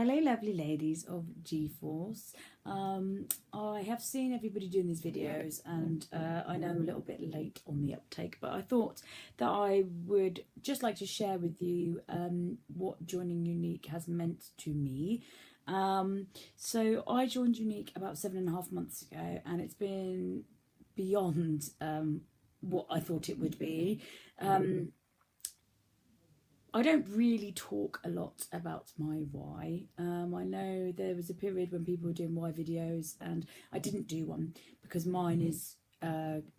Hello lovely ladies of G-Force. I have seen everybody doing these videos and I know I'm a little bit late on the uptake, but I thought that I would just like to share with you what joining Younique has meant to me. So I joined Younique about 7.5 months ago, and it's been beyond what I thought it would be. I don't really talk a lot about my why. I know there was a period when people were doing why videos and I didn't do one because mine is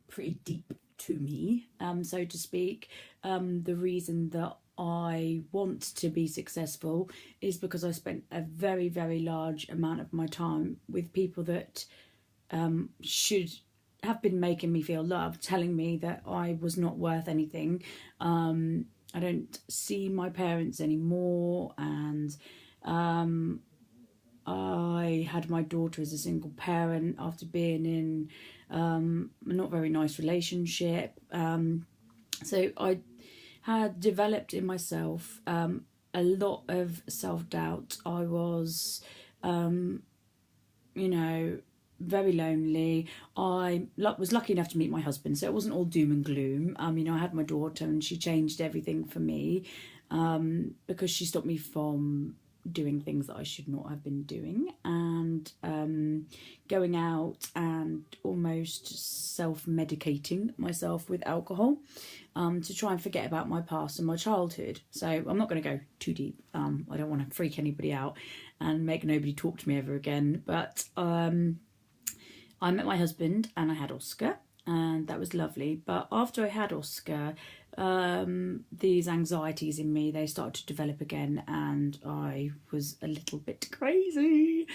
pretty deep to me, so to speak. The reason that I want to be successful is because I spent a very, very large amount of my time with people that should have been making me feel loved, telling me that I was not worth anything. I don't see my parents anymore, and I had my daughter as a single parent after being in a not very nice relationship. So I had developed in myself a lot of self-doubt. I was, very lonely. I was lucky enough to meet my husband, so it wasn't all doom and gloom. I had my daughter and she changed everything for me, because she stopped me from doing things that I should not have been doing, and going out and almost self-medicating myself with alcohol to try and forget about my past and my childhood. So I'm not going to go too deep. I don't want to freak anybody out and make nobody talk to me ever again, but I met my husband and I had Oscar, and that was lovely. But after I had Oscar, these anxieties in me, they started to develop again, and I was a little bit crazy.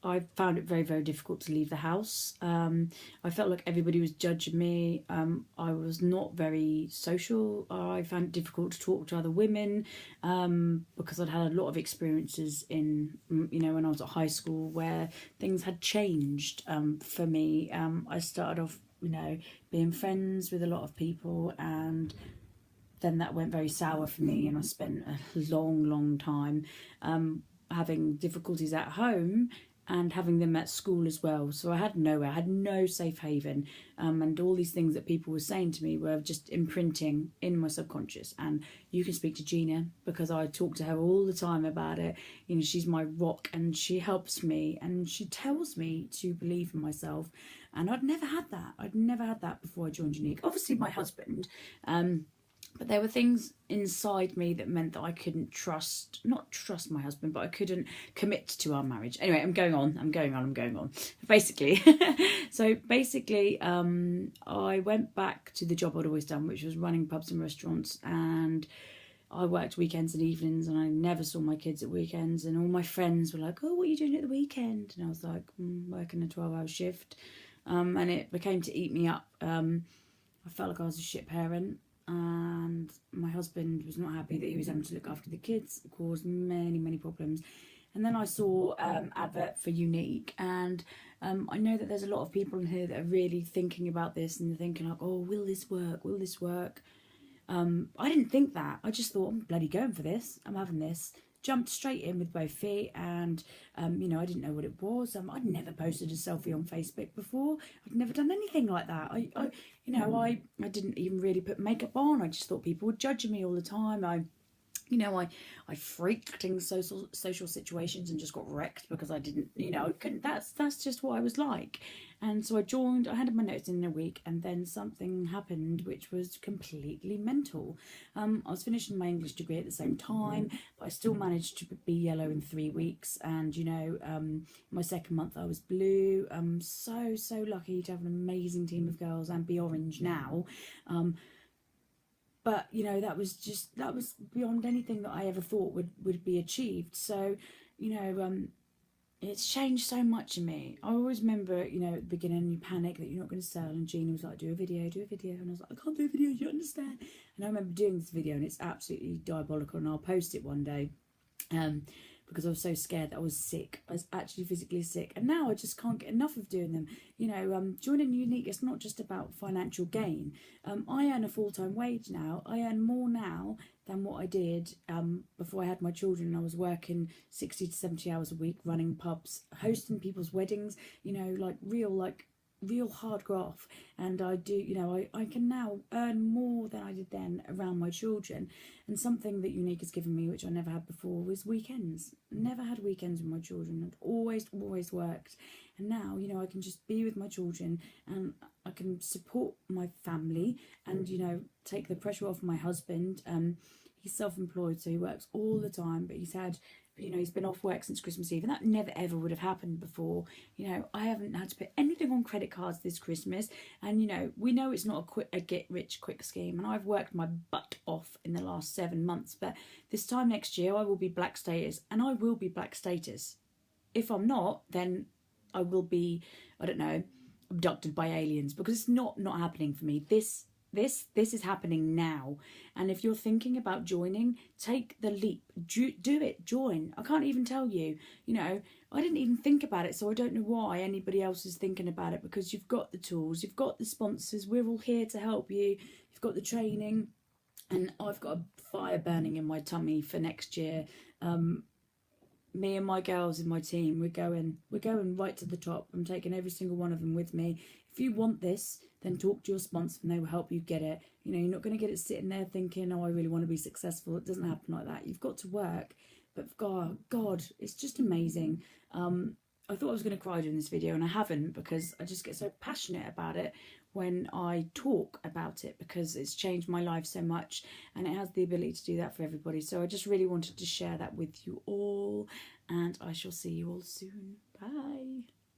I found it very, very difficult to leave the house. I felt like everybody was judging me. I was not very social. I found it difficult to talk to other women because I'd had a lot of experiences in, when I was at high school where things had changed for me. I started off, being friends with a lot of people, and then that went very sour for me, and I spent a long, long time having difficulties at home and having them at school as well. So I had nowhere, I had no safe haven, and all these things that people were saying to me were just imprinting in my subconscious. And you can speak to Gina, because I talk to her all the time about it. She's my rock, and she helps me, and she tells me to believe in myself. And I'd never had that before I joined Younique. Obviously my husband, but there were things inside me that meant that I couldn't not trust my husband, but I couldn't commit to our marriage. Anyway, I'm going on. Basically, I went back to the job I'd always done, which was running pubs and restaurants, and I worked weekends and evenings, and I never saw my kids at weekends. And all my friends were like, "Oh, what are you doing at the weekend?" And I was like, working a 12-hour shift, and it became to eat me up. I felt like I was a shit parent, and my husband was not happy that he was having to look after the kids. It caused many, many problems. And then I saw advert for Younique, and I know that there's a lot of people in here that are really thinking about this, and they're thinking like, oh, will this work? I didn't think that. I just thought, I'm bloody going for this. I'm having this. Jumped straight in with both feet, and I didn't know what it was. I'd never posted a selfie on Facebook before. I'd never done anything like that. I didn't even really put makeup on. I just thought people were judging me all the time. I freaked in social situations and just got wrecked because I didn't, I couldn't. That's just what I was like. And so I joined. I handed my notes in a week, and then something happened which was completely mental. I was finishing my English degree at the same time, but I still managed to be yellow in 3 weeks. And my second month I was blue. I'm so lucky to have an amazing team of girls and be orange now. But that was beyond anything that I ever thought would be achieved. So it's changed so much in me. I always remember, at the beginning you panic that you're not going to sell, and Gina was like, do a video, and I was like, I can't do a video, you understand? And I remember doing this video, and it's absolutely diabolical, and I'll post it one day, because I was so scared that I was sick. I was actually physically sick, and now I just can't get enough of doing them. Joining Younique, it's not just about financial gain. I earn a full-time wage now. I earn more now than what I did before I had my children. I was working 60 to 70 hours a week, running pubs, hosting people's weddings, real hard graft. And I do, I can now earn more than I did then around my children. And something that Younique has given me, which I never had before, was weekends. Never had weekends with my children. I'd always worked. And now, I can just be with my children, and I can support my family, and, take the pressure off my husband. He's self-employed, so he works all the time, but he's been off work since Christmas Eve, and that never ever would have happened before. I haven't had to put anything on credit cards this Christmas, and we know it's not a get rich quick scheme, and I've worked my butt off in the last 7 months, but this time next year I will be black status, and I will be black status. If I'm not, then I will be, I don't know, abducted by aliens, because it's not happening for me. This is happening now. And if you're thinking about joining, take the leap. Do it. Join. I can't even tell you. I didn't even think about it, so I don't know why anybody else is thinking about it, because you've got the tools, you've got the sponsors, we're all here to help you. You've got the training, and I've got a fire burning in my tummy for next year. Me and my girls in my team, we're going right to the top. I'm taking every single one of them with me. If you want this, then talk to your sponsor and they will help you get it. You're not going to get it sitting there thinking, oh, I really want to be successful. It doesn't happen like that. You've got to work. But God, it's just amazing. I thought I was going to cry during this video, and I haven't, because I just get so passionate about it when I talk about it, because it's changed my life so much, and it has the ability to do that for everybody. So I just really wanted to share that with you all, and I shall see you all soon. Bye.